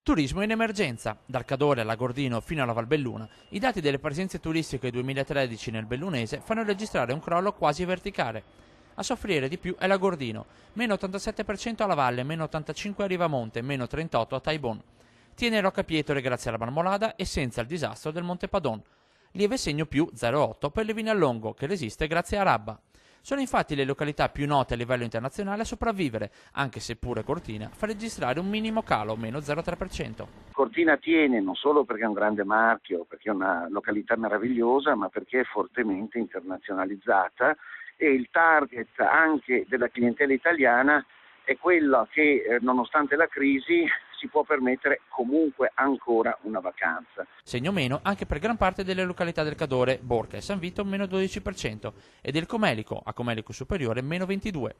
Turismo in emergenza. Dal Cadore all'Agordino fino alla Valbelluna, i dati delle presenze turistiche 2013 nel Bellunese fanno registrare un crollo quasi verticale. A soffrire di più è l'Agordino, meno 87% alla Valle, meno 85% a Rivamonte, meno 38% a Taibon. Tiene Rocca Pietore grazie alla Marmolada e senza il disastro del Monte Padon. Lieve segno più 0,8 per le Vignallongo, che resiste grazie a Rabba. Sono infatti le località più note a livello internazionale a sopravvivere, anche se pure Cortina fa registrare un minimo calo, meno 0,3%. Cortina tiene non solo perché è un grande marchio, perché è una località meravigliosa, ma perché è fortemente internazionalizzata e il target anche della clientela italiana è quello che nonostante la crisi si può permettere comunque ancora una vacanza. Segno meno anche per gran parte delle località del Cadore, Borca e San Vito meno 12% e del Comelico, a Comelico Superiore meno 22%.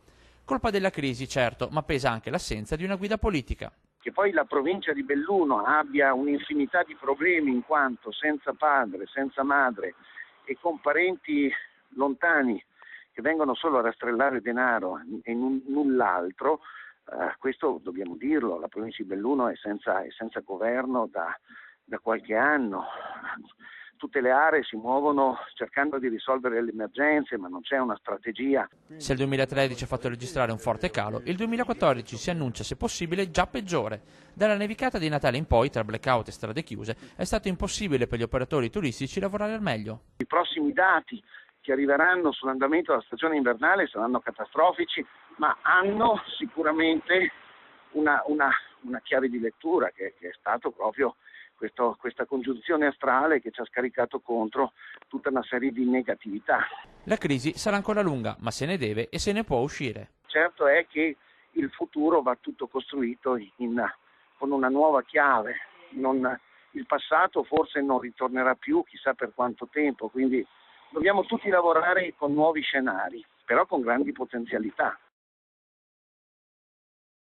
Colpa della crisi, certo, ma pesa anche l'assenza di una guida politica. Che poi la provincia di Belluno abbia un'infinità di problemi in quanto senza padre, senza madre e con parenti lontani che vengono solo a rastrellare denaro e null'altro, questo dobbiamo dirlo, la provincia di Belluno è senza governo da qualche anno. Tutte le aree si muovono cercando di risolvere le emergenze, ma non c'è una strategia. Se il 2013 ha fatto registrare un forte calo, il 2014 si annuncia, se possibile, già peggiore. Dalla nevicata di Natale in poi, tra blackout e strade chiuse, è stato impossibile per gli operatori turistici lavorare al meglio. I prossimi dati che arriveranno sull'andamento della stagione invernale saranno catastrofici, ma hanno sicuramente una chiave di lettura che è stato proprio questa congiunzione astrale che ci ha scaricato contro tutta una serie di negatività. La crisi sarà ancora lunga, ma se ne deve e se ne può uscire. Certo è che il futuro va tutto costruito con una nuova chiave. Il passato forse non ritornerà più, chissà per quanto tempo, quindi dobbiamo tutti lavorare con nuovi scenari, però con grandi potenzialità.